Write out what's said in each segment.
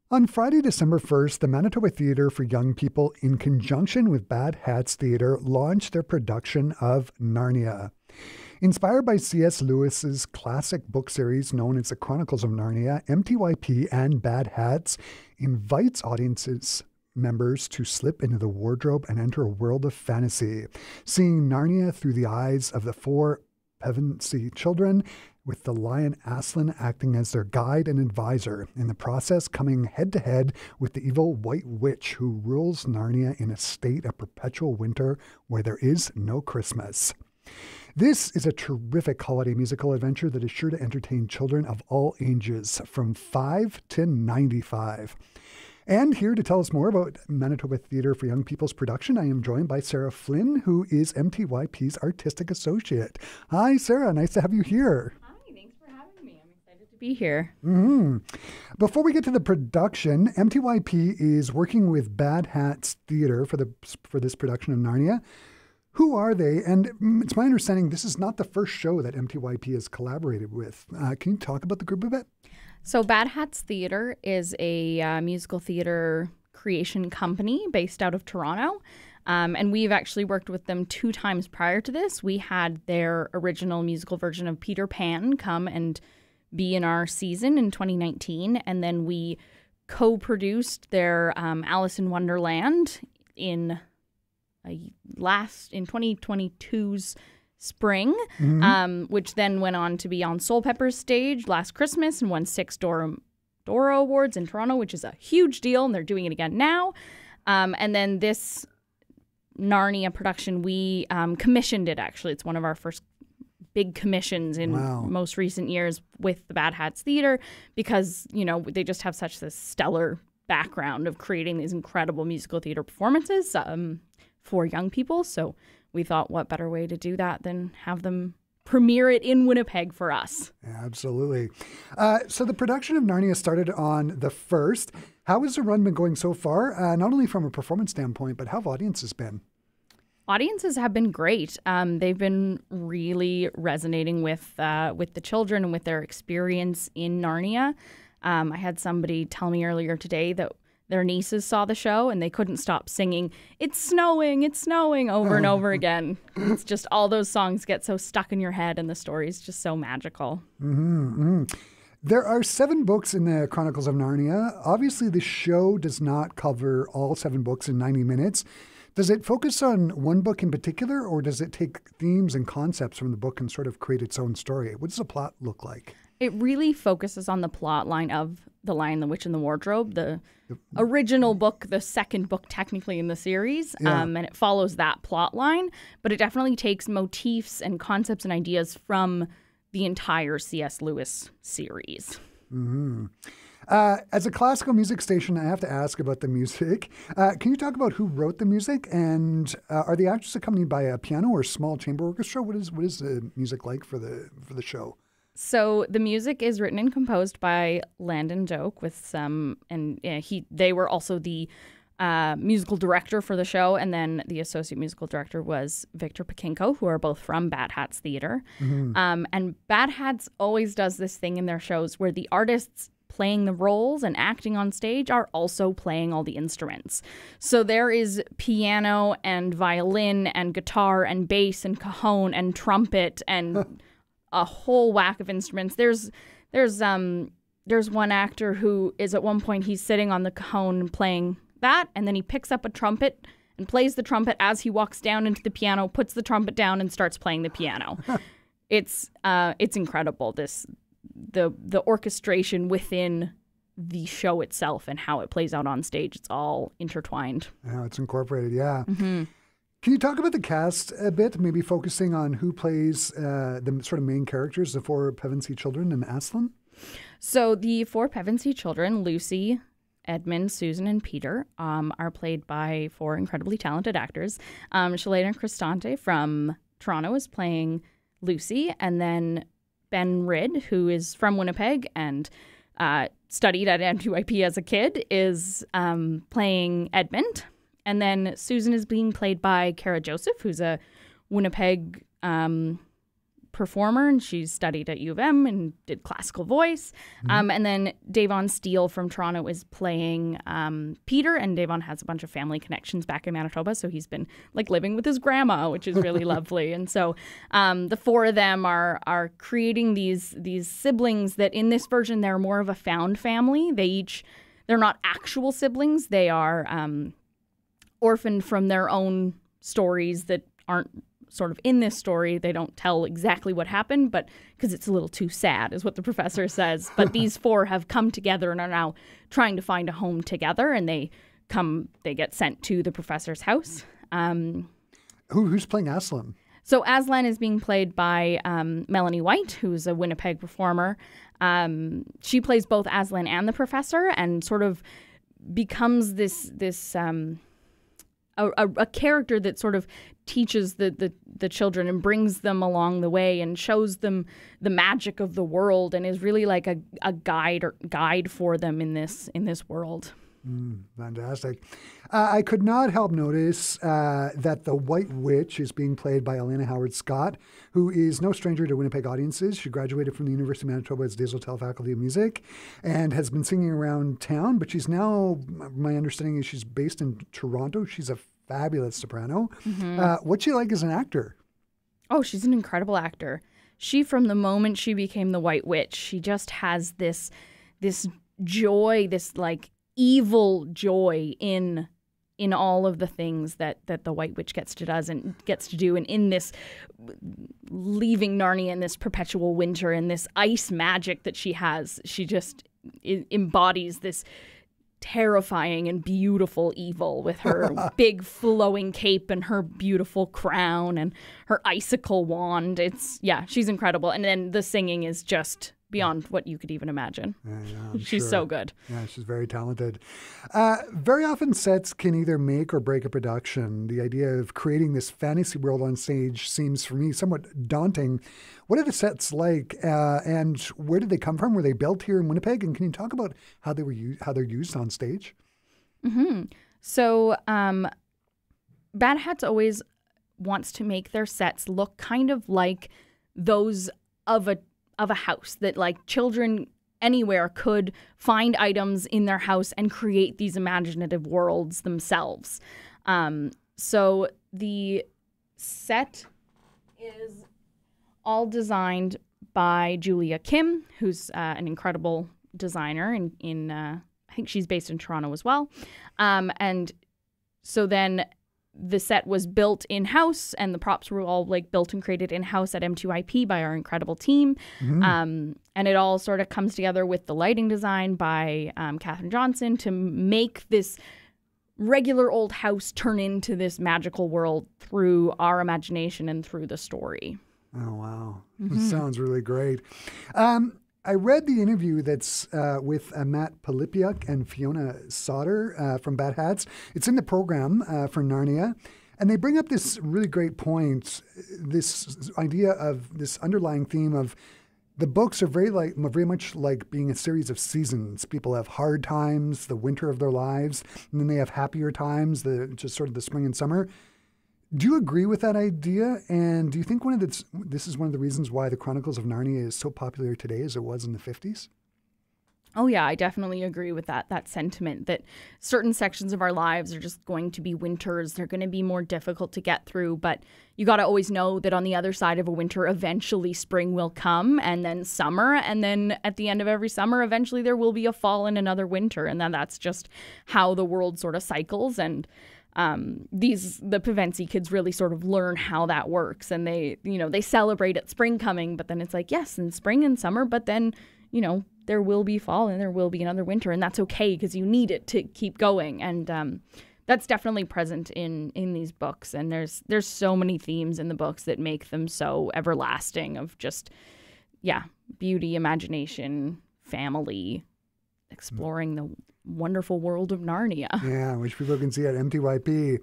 On Friday, December 1st, the Manitoba Theatre for Young People, in conjunction with Bad Hats Theatre, launched their production of Narnia. Inspired by C.S. Lewis's classic book series known as The Chronicles of Narnia, MTYP and Bad Hats invites audiences members to slip into the wardrobe and enter a world of fantasy, seeing Narnia through the eyes of the four Pevensey children, with the lion Aslan acting as their guide and advisor, in the process coming head-to-head with the evil White Witch who rules Narnia in a state of perpetual winter where there is no Christmas. This is a terrific holiday musical adventure that is sure to entertain children of all ages, from 5 to 95. And here to tell us more about Manitoba Theatre for Young People's production, I am joined by Sarah Flynn, who is MTYP's artistic associate. Hi, Sarah. Nice to have you here. Hi, thanks for having me. I'm excited to be here. Before we get to the production, MTYP is working with Bad Hats Theatre for this production of Narnia. Who are they? And it's my understanding this is not the first show that MTYP has collaborated with. Can you talk about the group a bit? So Bad Hats Theatre is a musical theatre creation company based out of Toronto. And we've actually worked with them 2 times prior to this. We had their original musical version of Peter Pan come and be in our season in 2019. And then we co-produced their Alice in Wonderland in 2022's spring, which then went on to be on Soul Pepper's stage last Christmas and won 6 Dora Awards in Toronto, which is a huge deal, and they're doing it again now. And then this Narnia production, we commissioned it, actually. It's one of our first big commissions in most recent years with the Bad Hats Theatre, because, you know, they just have such this stellar background of creating these incredible musical theatre performances for young people. So we thought, what better way to do that than have them premiere it in Winnipeg for us? Absolutely. So the production of Narnia started on the 1st. How has the run been going so far? Not only from a performance standpoint, but how have audiences been? Audiences have been great. They've been really resonating with the children and with their experience in Narnia. I had somebody tell me earlier today that their nieces saw the show and they couldn't stop singing, it's snowing, over and over again. It's just all those songs get so stuck in your head and the story's just so magical. There are 7 books in the Chronicles of Narnia. Obviously, the show does not cover all 7 books in 90 minutes. Does it focus on one book in particular, or does it take themes and concepts from the book and sort of create its own story? What does the plot look like? It really focuses on the plot line of The Lion, the Witch, and the Wardrobe, the original book, the second book technically in the series, and it follows that plot line, but it definitely takes motifs and concepts and ideas from the entire C.S. Lewis series. As a classical music station, I have to ask about the music. Can you talk about who wrote the music, and are the actors accompanied by a piano or small chamber orchestra? What is the music like for the show? So the music is written and composed by Landon Doak with some, and they were also the musical director for the show, and then the associate musical director was Victor Pakinko, who are both from Bad Hats Theatre. And Bad Hats always does this thing in their shows where the artists playing the roles and acting on stage are also playing all the instruments. So there is piano and violin and guitar and bass and cajon and trumpet and a whole whack of instruments. There's one actor who is at one point he's sitting on the cajon playing that, and then he picks up a trumpet and plays the trumpet as he walks down into the piano, puts the trumpet down, and starts playing the piano. It's incredible. The orchestration within the show itself and how it plays out on stage. It's all intertwined. Yeah, it's incorporated. Yeah. Can you talk about the cast a bit, maybe focusing on who plays the sort of main characters, the 4 Pevensey children and Aslan? So the 4 Pevensey children, Lucy, Edmund, Susan, and Peter, are played by 4 incredibly talented actors. Shalana Cristante from Toronto is playing Lucy, and then Ben Ridd, who is from Winnipeg and studied at MTYP as a kid, is playing Edmund. And then Susan is being played by Kara Joseph, who's a Winnipeg performer, and she studied at U of M and did classical voice. And then Davon Steele from Toronto is playing Peter, and Davon has a bunch of family connections back in Manitoba, so he's been like living with his grandma, which is really lovely. And so the four of them are creating these siblings that in this version they're more of a found family. They're not actual siblings. They are orphaned from their own stories that aren't sort of in this story. They don't tell exactly what happened, but because it's a little too sad is what the professor says. But these four have come together and are now trying to find a home together, and they get sent to the professor's house. Who's playing Aslan? So Aslan is being played by Melanie White, who's a Winnipeg performer. She plays both Aslan and the professor, and sort of becomes this a character that sort of teaches the children and brings them along the way and shows them the magic of the world, and is really like a guide for them in this world. Fantastic. I could not help notice that the White Witch is being played by Elena Howard-Scott, who is no stranger to Winnipeg audiences. She graduated from the University of Manitoba's Desautels Faculty of Music and has been singing around town, but she's now, my understanding is she's based in Toronto. She's a fabulous soprano. What's she like as an actor? Oh, she's an incredible actor. She, from the moment she became the White Witch, she just has this joy, this like evil joy in all of the things that the White Witch gets to do, and in this leaving Narnia in this perpetual winter and this ice magic that she has, she just embodies this terrifying and beautiful evil with her big flowing cape and her beautiful crown and her icicle wand. She's incredible. And then the singing is just beyond what you could even imagine. Yeah, she's so good. Yeah, she's very talented. Very often sets can either make or break a production. The idea of creating this fantasy world on stage seems for me somewhat daunting. What are the sets like, and where did they come from? Were they built here in Winnipeg? And can you talk about how they're used on stage? So Bad Hats always wants to make their sets look kind of like those of a house, that like children anywhere could find items in their house and create these imaginative worlds themselves. So the set is all designed by Julia Kim, who's an incredible designer in I think she's based in Toronto as well. And so then the set was built in-house, and the props were all like built and created in-house at MTYP by our incredible team. And it all sort of comes together with the lighting design by Catherine Johnson to make this regular old house turn into this magical world through our imagination and through the story. Oh, wow. Sounds really great. I read the interview that's with Matt Polipiuk and Fiona Sauter from Bad Hats. It's in the program for Narnia. And they bring up this really great point, this idea of this underlying theme of the books are very much like being a series of seasons. People have hard times, the winter of their lives, and then they have happier times, just sort of the spring and summer. Do you agree with that idea? And do you think this is one of the reasons why the Chronicles of Narnia is so popular today as it was in the 50s? Oh, yeah, I definitely agree with that sentiment, that certain sections of our lives are just going to be winters. They're going to be more difficult to get through. But you got to always know that on the other side of a winter, eventually spring will come, and then summer. And then at the end of every summer, eventually there will be a fall and another winter. And then that's just how the world sort of cycles. And the Pevensie kids really sort of learn how that works, and they celebrate at spring coming, but then it's like, yes, in spring and summer, but then, there will be fall and there will be another winter, and that's okay because you need it to keep going. And that's definitely present in these books, and there's so many themes in the books that make them so everlasting, of just, beauty, imagination, family, exploring the wonderful world of Narnia. Yeah, which people can see at MTYP.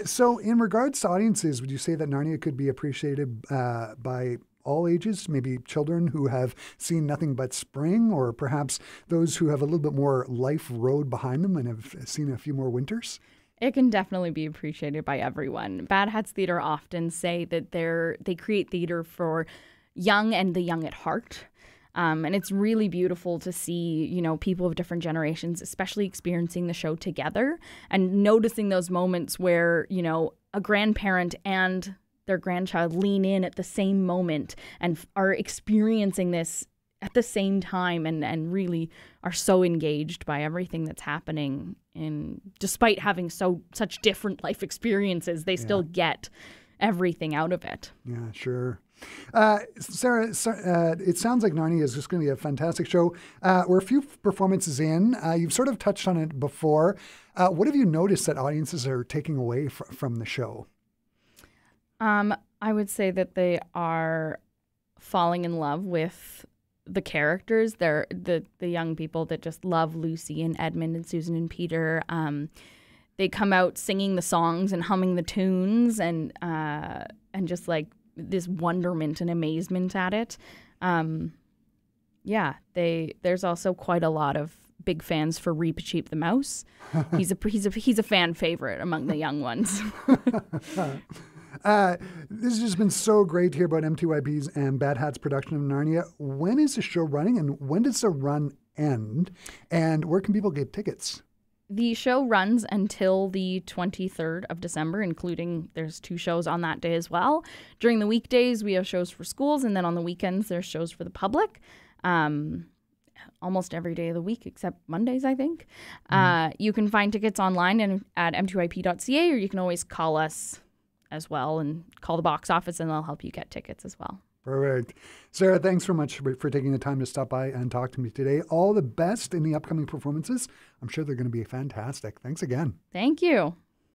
So in regards to audiences, would you say that Narnia could be appreciated by all ages, maybe children who have seen nothing but spring, or perhaps those who have a little bit more life road behind them and have seen a few more winters? It can definitely be appreciated by everyone. Bad Hats Theatre often say that they create theatre for young and the young at heart. And it's really beautiful to see, you know, people of different generations, especially experiencing the show together and noticing those moments where, you know, a grandparent and their grandchild lean in at the same moment and are experiencing this at the same time and really are so engaged by everything that's happening. And despite having such different life experiences, they still get everything out of it. Yeah, sure. Sarah, it sounds like Narnia is just going to be a fantastic show. We're a few performances in. You've sort of touched on it before. What have you noticed that audiences are taking away from the show? I would say that they are falling in love with the characters. They're the young people that just love Lucy and Edmund and Susan and Peter. They come out singing the songs and humming the tunes and just like this wonderment and amazement at it. There's also quite a lot of big fans for Reepicheep the Mouse. He's a fan favorite among the young ones. This has just been so great to hear about MTYP's and Bad Hat's production of Narnia. When is the show running and when does the run end? And where can people get tickets? The show runs until the 23rd of December, including there's 2 shows on that day as well. During the weekdays, we have shows for schools, and then on the weekends, there's shows for the public. Almost every day of the week except Mondays, I think. You can find tickets online and at mtyp.ca, or you can always call us as well and call the box office, and they'll help you get tickets as well. Perfect. Sarah, thanks so much for taking the time to stop by and talk to me today. All the best in the upcoming performances. I'm sure they're going to be fantastic. Thanks again. Thank you.